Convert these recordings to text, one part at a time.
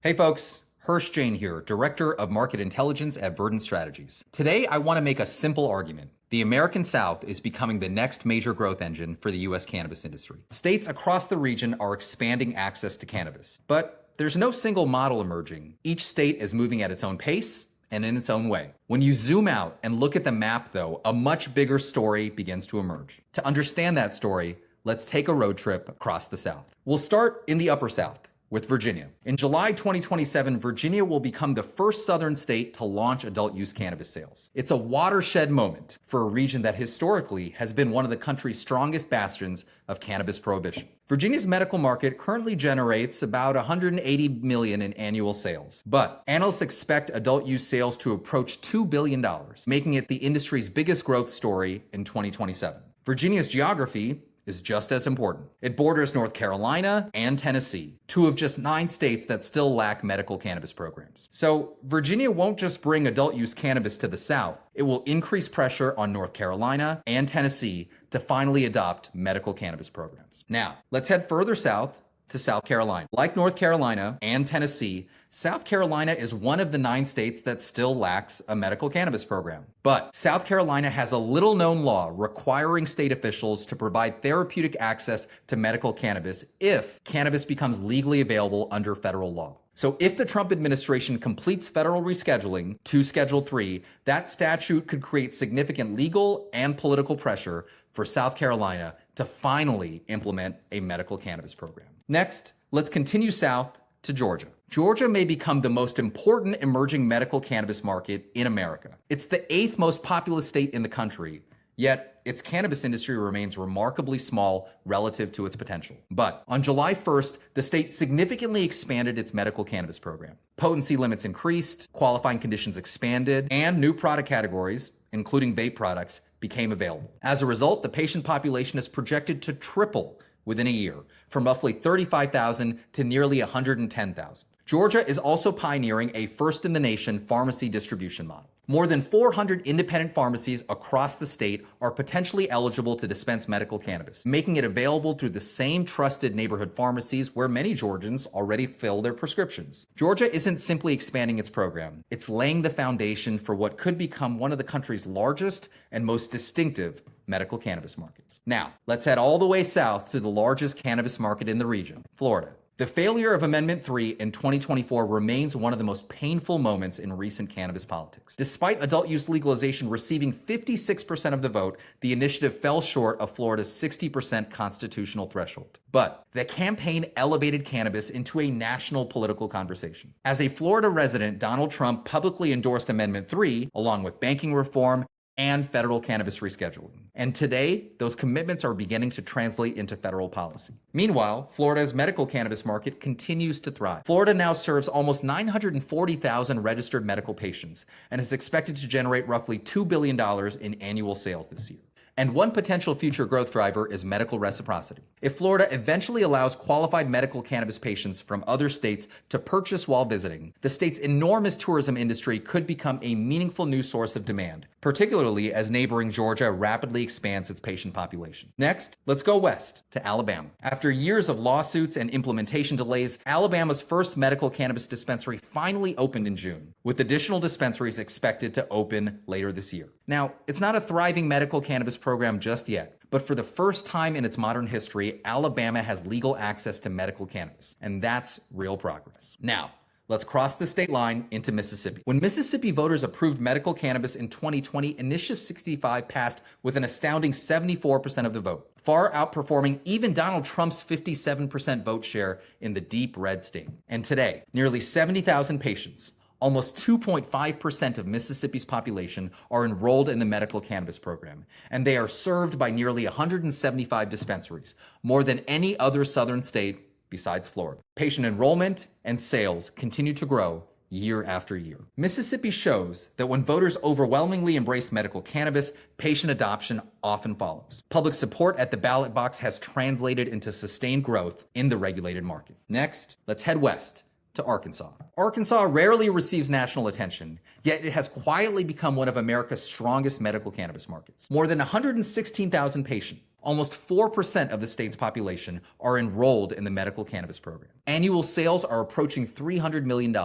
Hey folks, Hirsh Jain here, Director of Market Intelligence at Verdant Strategies. Today, I want to make a simple argument. The American South is becoming the next major growth engine for the U.S. cannabis industry. States across the region are expanding access to cannabis, but there's no single model emerging. Each state is moving at its own pace and in its own way. When you zoom out and look at the map, though, a much bigger story begins to emerge. To understand that story, let's take a road trip across the South. We'll start in the Upper South with Virginia. In July 2027, Virginia will become the first southern state to launch adult use cannabis sales. It's a watershed moment for a region that historically has been one of the country's strongest bastions of cannabis prohibition. Virginia's medical market currently generates about $180 million in annual sales, but analysts expect adult use sales to approach $2 billion, making it the industry's biggest growth story in 2027. Virginia's geography is just as important. It borders North Carolina and Tennessee, two of just 9 states that still lack medical cannabis programs. So Virginia won't just bring adult use cannabis to the South, it will increase pressure on North Carolina and Tennessee to finally adopt medical cannabis programs. Now, let's head further south to South Carolina. Like North Carolina and Tennessee, South Carolina is one of the 9 states that still lacks a medical cannabis program. But South Carolina has a little-known law requiring state officials to provide therapeutic access to medical cannabis if cannabis becomes legally available under federal law. So if the Trump administration completes federal rescheduling to Schedule 3, that statute could create significant legal and political pressure for South Carolina to finally implement a medical cannabis program. Next, let's continue south to Georgia. Georgia may become the most important emerging medical cannabis market in America. It's the 8th most populous state in the country, yet its cannabis industry remains remarkably small relative to its potential. But on July 1st, the state significantly expanded its medical cannabis program. Potency limits increased, qualifying conditions expanded, and new product categories, including vape products, became available. As a result, the patient population is projected to triple within a year, from roughly 35,000 to nearly 110,000. Georgia is also pioneering a first-in-the-nation pharmacy distribution model. More than 400 independent pharmacies across the state are potentially eligible to dispense medical cannabis, making it available through the same trusted neighborhood pharmacies where many Georgians already fill their prescriptions. Georgia isn't simply expanding its program, it's laying the foundation for what could become one of the country's largest and most distinctive medical cannabis markets. Now, let's head all the way south to the largest cannabis market in the region, Florida. The failure of Amendment 3 in 2024 remains one of the most painful moments in recent cannabis politics. Despite adult use legalization receiving 56% of the vote, the initiative fell short of Florida's 60% constitutional threshold. But the campaign elevated cannabis into a national political conversation. As a Florida resident, Donald Trump publicly endorsed Amendment 3, along with banking reform and federal cannabis rescheduling. And today, those commitments are beginning to translate into federal policy. Meanwhile, Florida's medical cannabis market continues to thrive. Florida now serves almost 940,000 registered medical patients and is expected to generate roughly $2 billion in annual sales this year. And one potential future growth driver is medical reciprocity. If Florida eventually allows qualified medical cannabis patients from other states to purchase while visiting, the state's enormous tourism industry could become a meaningful new source of demand, particularly as neighboring Georgia rapidly expands its patient population. Next, let's go west to Alabama. After years of lawsuits and implementation delays, Alabama's first medical cannabis dispensary finally opened in June, with additional dispensaries expected to open later this year. Now, it's not a thriving medical cannabis program just yet, but for the first time in its modern history, Alabama has legal access to medical cannabis, and that's real progress. Now, let's cross the state line into Mississippi. When Mississippi voters approved medical cannabis in 2020, Initiative 65 passed with an astounding 74% of the vote, far outperforming even Donald Trump's 57% vote share in the deep red state. And today, nearly 70,000 patients, almost 2.5% of Mississippi's population, are enrolled in the medical cannabis program, and they are served by nearly 175 dispensaries, more than any other southern state besides Florida. Patient enrollment and sales continue to grow year after year. Mississippi shows that when voters overwhelmingly embrace medical cannabis, patient adoption often follows. Public support at the ballot box has translated into sustained growth in the regulated market. Next, let's head west to Arkansas. Arkansas rarely receives national attention, yet it has quietly become one of America's strongest medical cannabis markets. More than 116,000 patients, Almost 4% of the state's population are enrolled in the medical cannabis program. Annual sales are approaching $300 million,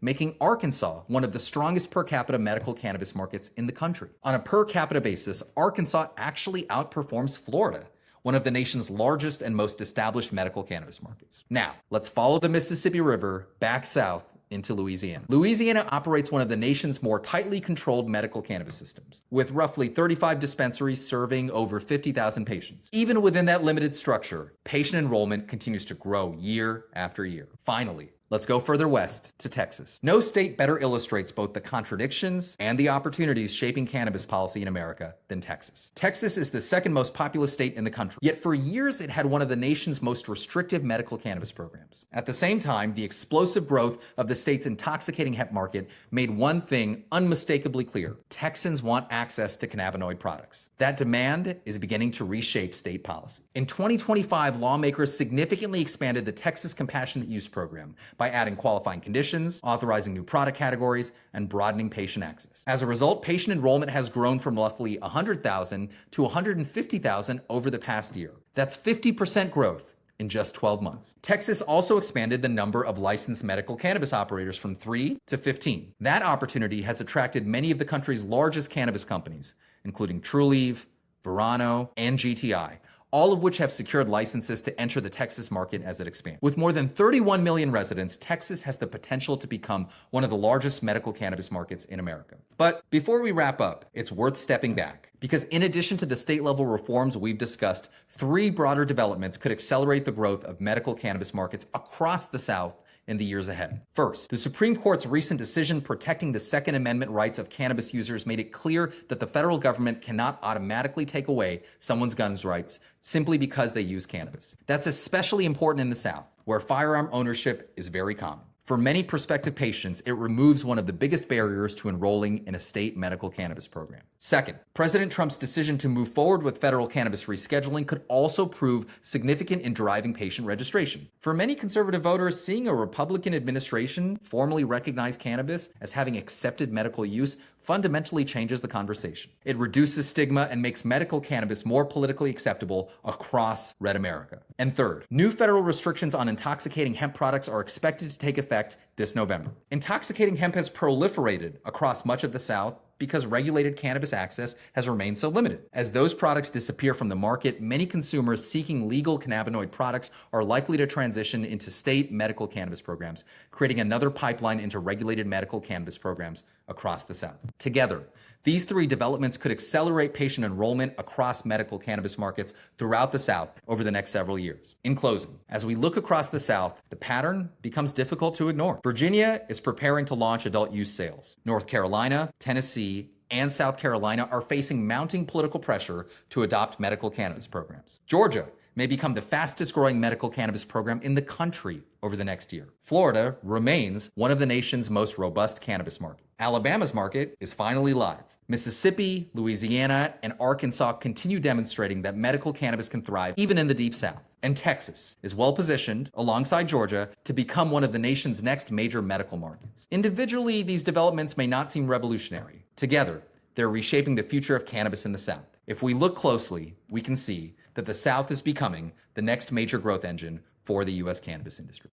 making Arkansas one of the strongest per capita medical cannabis markets in the country. On a per capita basis, Arkansas actually outperforms Florida, one of the nation's largest and most established medical cannabis markets. Now, let's follow the Mississippi River back south into Louisiana. Louisiana operates one of the nation's more tightly controlled medical cannabis systems, with roughly 35 dispensaries serving over 50,000 patients. Even within that limited structure, patient enrollment continues to grow year after year. Finally, let's go further west to Texas. No state better illustrates both the contradictions and the opportunities shaping cannabis policy in America than Texas. Texas is the second most populous state in the country, yet for years it had one of the nation's most restrictive medical cannabis programs. At the same time, the explosive growth of the state's intoxicating hemp market made one thing unmistakably clear: Texans want access to cannabinoid products. That demand is beginning to reshape state policy. In 2025, lawmakers significantly expanded the Texas Compassionate Use Program by adding qualifying conditions, authorizing new product categories, and broadening patient access. As a result, patient enrollment has grown from roughly 100,000 to 150,000 over the past year. That's 50% growth in just 12 months. Texas also expanded the number of licensed medical cannabis operators from 3 to 15. That opportunity has attracted many of the country's largest cannabis companies, including Trulieve, Verano, and GTI, all of which have secured licenses to enter the Texas market as it expands. With more than 31 million residents, Texas has the potential to become one of the largest medical cannabis markets in America. But before we wrap up, it's worth stepping back, because in addition to the state-level reforms we've discussed, 3 broader developments could accelerate the growth of medical cannabis markets across the South in the years ahead. First, the Supreme Court's recent decision protecting the Second Amendment rights of cannabis users made it clear that the federal government cannot automatically take away someone's gun rights simply because they use cannabis. That's especially important in the South, where firearm ownership is very common. For many prospective patients, it removes one of the biggest barriers to enrolling in a state medical cannabis program. Second, President Trump's decision to move forward with federal cannabis rescheduling could also prove significant in driving patient registration. For many conservative voters, seeing a Republican administration formally recognize cannabis as having accepted medical use fundamentally changes the conversation. It reduces stigma and makes medical cannabis more politically acceptable across red America. And third, new federal restrictions on intoxicating hemp products are expected to take effect this November. Intoxicating hemp has proliferated across much of the South because regulated cannabis access has remained so limited. As those products disappear from the market, many consumers seeking legal cannabinoid products are likely to transition into state medical cannabis programs, creating another pipeline into regulated medical cannabis programs across the South. Together, these 3 developments could accelerate patient enrollment across medical cannabis markets throughout the South over the next several years. In closing, as we look across the South, the pattern becomes difficult to ignore. Virginia is preparing to launch adult use sales. North Carolina, Tennessee, and South Carolina are facing mounting political pressure to adopt medical cannabis programs. Georgia may become the fastest growing medical cannabis program in the country over the next year. Florida remains one of the nation's most robust cannabis markets. Alabama's market is finally live. Mississippi, Louisiana, and Arkansas continue demonstrating that medical cannabis can thrive even in the Deep South. And Texas is well positioned, alongside Georgia, to become one of the nation's next major medical markets. Individually, these developments may not seem revolutionary. Together, they're reshaping the future of cannabis in the South. If we look closely, we can see that the South is becoming the next major growth engine for the U.S. cannabis industry.